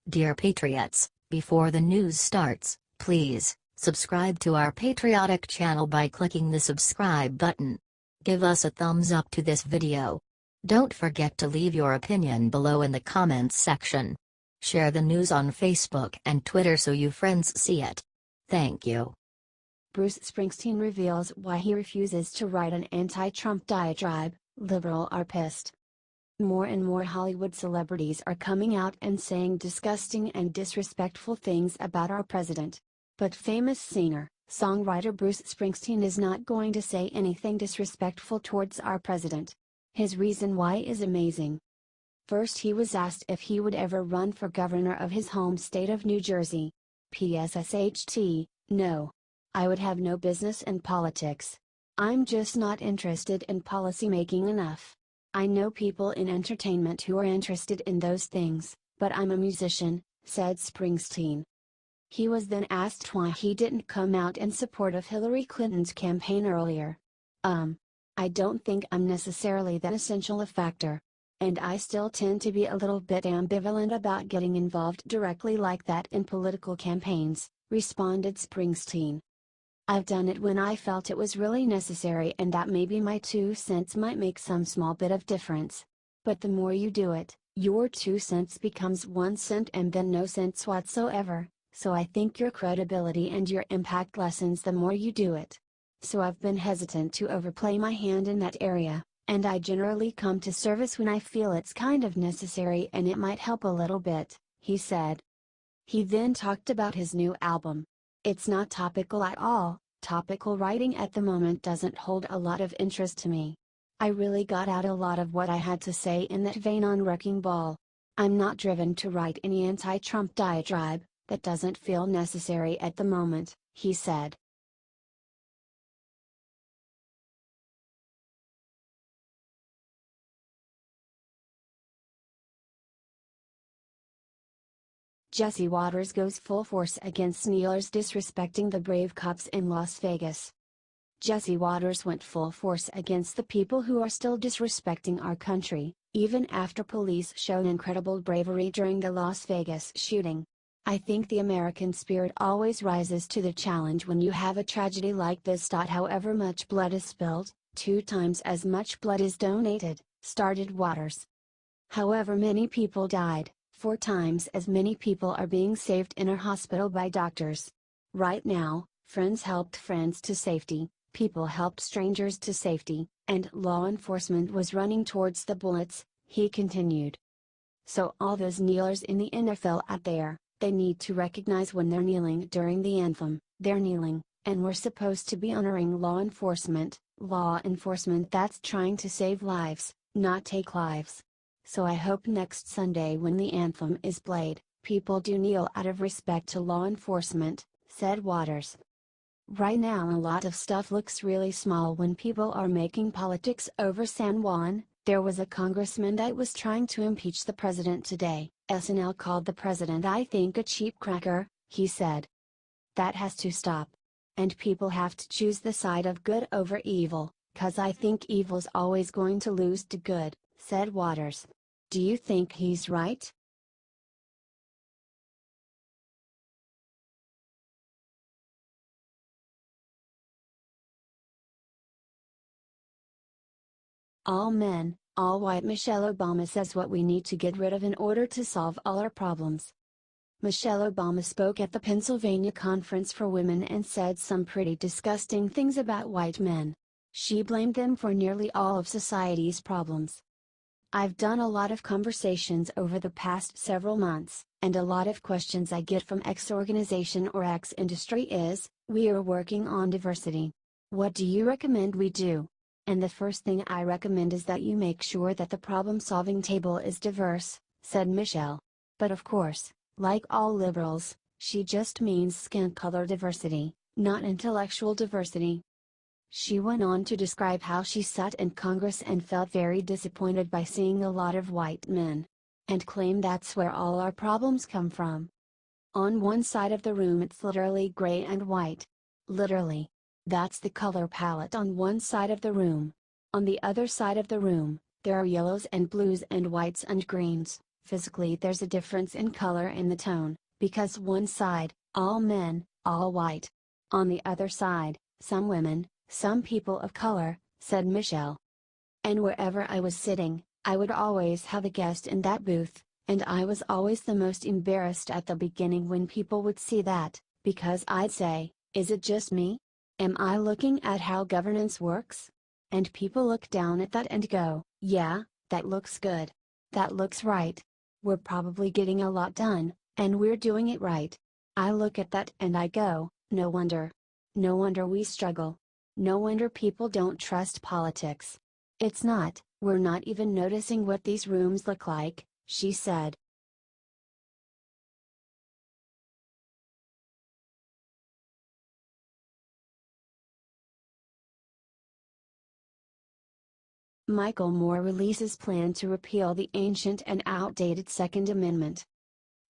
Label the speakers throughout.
Speaker 1: Dear Patriots, before the news starts, please subscribe to our patriotic channel by clicking the subscribe button. Give us a thumbs up to this video. Don't forget to leave your opinion below in the comments section. Share the news on Facebook and Twitter so you friends see it. Thank you.
Speaker 2: Bruce Springsteen reveals why he refuses to write an anti-Trump diatribe. Liberals are pissed. More and more Hollywood celebrities are coming out and saying disgusting and disrespectful things about our president. But famous singer, songwriter Bruce Springsteen is not going to say anything disrespectful towards our president. His reason why is amazing. First, he was asked if he would ever run for governor of his home state of New Jersey. Pssht, no. I would have no business in politics. I'm just not interested in policy making enough. I know people in entertainment who are interested in those things, but I'm a musician, said Springsteen. He was then asked why he didn't come out in support of Hillary Clinton's campaign earlier. I don't think I'm necessarily that essential a factor. And I still tend to be a little bit ambivalent about getting involved directly like that in political campaigns, responded Springsteen. I've done it when I felt it was really necessary and that maybe my 2 cents might make some small bit of difference. But the more you do it, your 2 cents becomes 1 cent and then no sense whatsoever, so I think your credibility and your impact lessens the more you do it. So I've been hesitant to overplay my hand in that area, and I generally come to service when I feel it's kind of necessary and it might help a little bit, he said. He then talked about his new album. It's not topical at all. Topical writing at the moment doesn't hold a lot of interest to me. I really got out a lot of what I had to say in that vein on Wrecking Ball. I'm not driven to write any anti-Trump diatribe, that doesn't feel necessary at the moment, he said. Jesse Waters goes full force against kneelers disrespecting the brave cops in Las Vegas. Jesse Waters went full force against the people who are still disrespecting our country, even after police showed incredible bravery during the Las Vegas shooting. I think the American spirit always rises to the challenge when you have a tragedy like this. However much blood is spilled, 2 times as much blood is donated, started Waters. However many people died, 4 times as many people are being saved in our hospital by doctors. Right now, friends helped friends to safety, people helped strangers to safety, and law enforcement was running towards the bullets, he continued. So all those kneelers in the NFL out there, they need to recognize when they're kneeling during the anthem, they're kneeling, and we're supposed to be honoring law enforcement that's trying to save lives, not take lives. So I hope next Sunday when the anthem is played, people do kneel out of respect to law enforcement, said Waters. Right now a lot of stuff looks really small when people are making politics over San Juan. There was a congressman that was trying to impeach the president today. SNL called the president I think a cheap cracker, he said. That has to stop. And people have to choose the side of good over evil, 'cause I think evil's always going to lose to good, said Waters. Do you think he's right? All men, all white. Michelle Obama says what we need to get rid of in order to solve all our problems. Michelle Obama spoke at the Pennsylvania Conference for Women and said some pretty disgusting things about white men. She blamed them for nearly all of society's problems. I've done a lot of conversations over the past several months, and a lot of questions I get from X organization or X industry is, we are working on diversity. What do you recommend we do? And the first thing I recommend is that you make sure that the problem-solving table is diverse, said Michelle. But of course, like all liberals, she just means skin color diversity, not intellectual diversity. She went on to describe how she sat in Congress and felt very disappointed by seeing a lot of white men. And claimed that's where all our problems come from. On one side of the room it's literally gray and white. Literally. That's the color palette on one side of the room. On the other side of the room, there are yellows and blues and whites and greens, Physically there's a difference in color in the tone, because one side, all men, all white. On the other side, some women, some people of color, said Michelle. And wherever I was sitting, I would always have a guest in that booth, and I was always the most embarrassed at the beginning when people would see that, because I'd say, is it just me? Am I looking at how governance works? And people look down at that and go, yeah, that looks good. That looks right. We're probably getting a lot done, and we're doing it right. I look at that and I go, no wonder. No wonder we struggle. No wonder people don't trust politics. It's not, we're not even noticing what these rooms look like, she said. Michael Moore releases plan to repeal the ancient and outdated Second Amendment.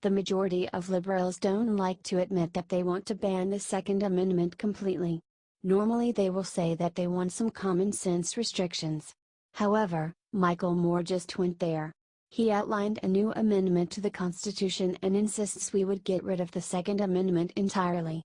Speaker 2: The majority of liberals don't like to admit that they want to ban the Second Amendment completely. Normally they will say that they want some common sense restrictions. However, Michael Moore just went there. He outlined a new amendment to the Constitution and insists we would get rid of the Second Amendment entirely.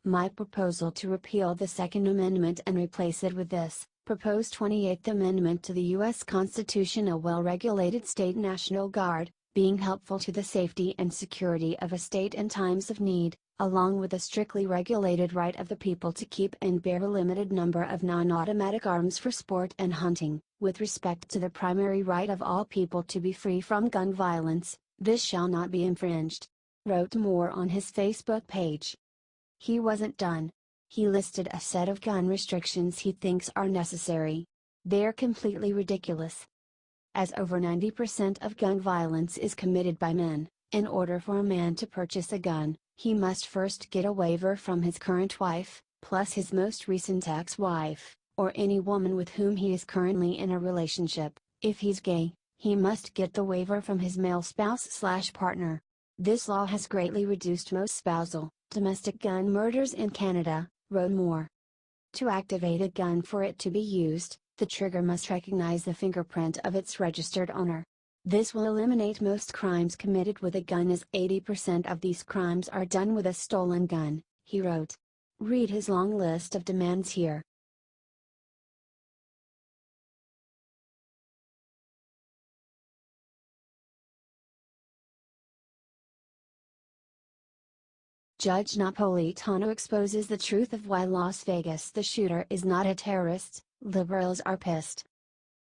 Speaker 2: My proposal to repeal the Second Amendment and replace it with this proposed 28th Amendment to the U.S. Constitution, a well-regulated state National Guard, being helpful to the safety and security of a state in times of need, along with a strictly regulated right of the people to keep and bear a limited number of non-automatic arms for sport and hunting, with respect to the primary right of all people to be free from gun violence, this shall not be infringed, wrote Moore on his Facebook page. He wasn't done. He listed a set of gun restrictions he thinks are necessary. They're completely ridiculous. As over 90% of gun violence is committed by men, in order for a man to purchase a gun, he must first get a waiver from his current wife, plus his most recent ex-wife, or any woman with whom he is currently in a relationship. If he's gay, he must get the waiver from his male spouse/partner. This law has greatly reduced most spousal, domestic gun murders in Canada, wrote Moore. To activate a gun for it to be used, the trigger must recognize the fingerprint of its registered owner. This will eliminate most crimes committed with a gun, as 80% of these crimes are done with a stolen gun, he wrote. Read his long list of demands here. Judge Napolitano exposes the truth of why Las Vegas the shooter is not a terrorist. Liberals are pissed.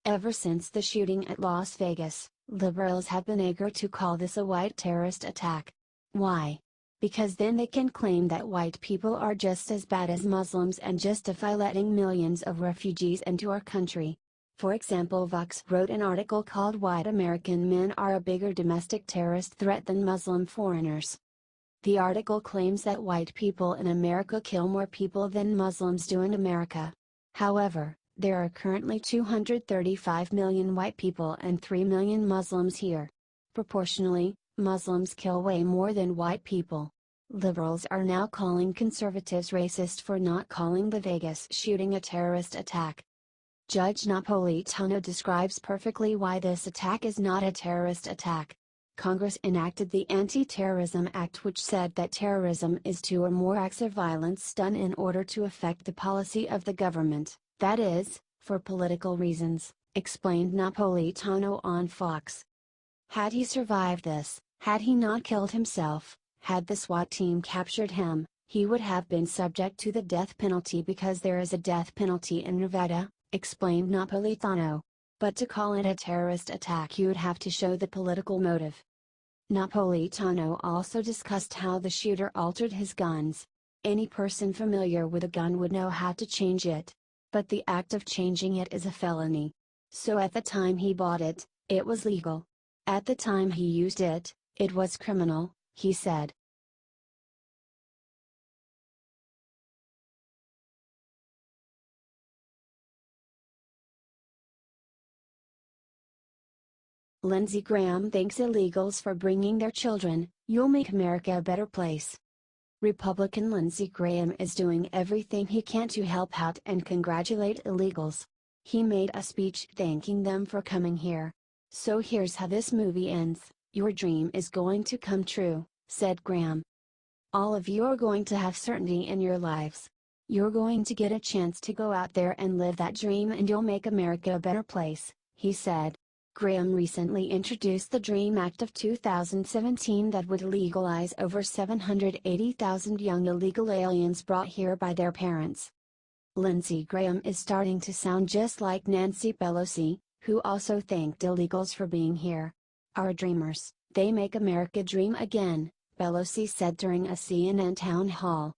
Speaker 2: Ever since the shooting at Las Vegas, liberals have been eager to call this a white terrorist attack. Why? Because then they can claim that white people are just as bad as Muslims and justify letting millions of refugees into our country. For example, Vox wrote an article called "White American Men Are a Bigger Domestic Terrorist Threat Than Muslim Foreigners." The article claims that white people in America kill more people than Muslims do in America. However, there are currently 235 million white people and 3 million Muslims here. Proportionally, Muslims kill way more than white people. Liberals are now calling conservatives racist for not calling the Vegas shooting a terrorist attack. Judge Napolitano describes perfectly why this attack is not a terrorist attack. Congress enacted the Anti-Terrorism Act, which said that terrorism is two or more acts of violence done in order to affect the policy of the government, that is, for political reasons, explained Napolitano on Fox. Had he survived this, had he not killed himself, had the SWAT team captured him, he would have been subject to the death penalty because there is a death penalty in Nevada, explained Napolitano. But to call it a terrorist attack, you would have to show the political motive. Napolitano also discussed how the shooter altered his guns. Any person familiar with a gun would know how to change it. But the act of changing it is a felony. So at the time he bought it, it was legal. At the time he used it, it was criminal, he said. Lindsey Graham thanks illegals for bringing their children. "You'll make America a better place." Republican Lindsey Graham is doing everything he can to help out and congratulate illegals. He made a speech thanking them for coming here. So here's how this movie ends. Your dream is going to come true, said Graham. All of you are going to have certainty in your lives. You're going to get a chance to go out there and live that dream, and you'll make America a better place, he said. Graham recently introduced the DREAM Act of 2017 that would legalize over 780,000 young illegal aliens brought here by their parents. Lindsey Graham is starting to sound just like Nancy Pelosi, who also thanked illegals for being here. Our dreamers, they make America dream again, Pelosi said during a CNN town hall.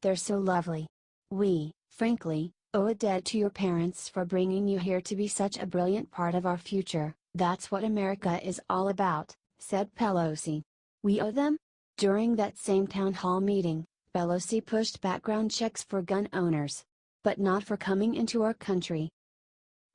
Speaker 2: They're so lovely. We, frankly, owe a debt to your parents for bringing you here to be such a brilliant part of our future. That's what America is all about, said Pelosi. We owe them? During that same town hall meeting, Pelosi pushed background checks for gun owners. But not for coming into our country.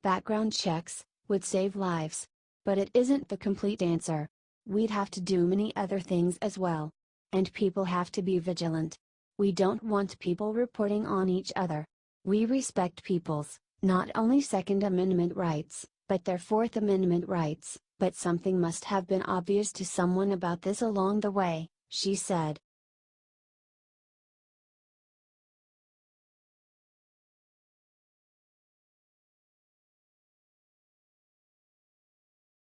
Speaker 2: Background checks would save lives. But it isn't the complete answer. We'd have to do many other things as well. And people have to be vigilant. We don't want people reporting on each other. We respect people's, not only Second Amendment rights, but their Fourth Amendment rights, but something must have been obvious to someone about this along the way, she said.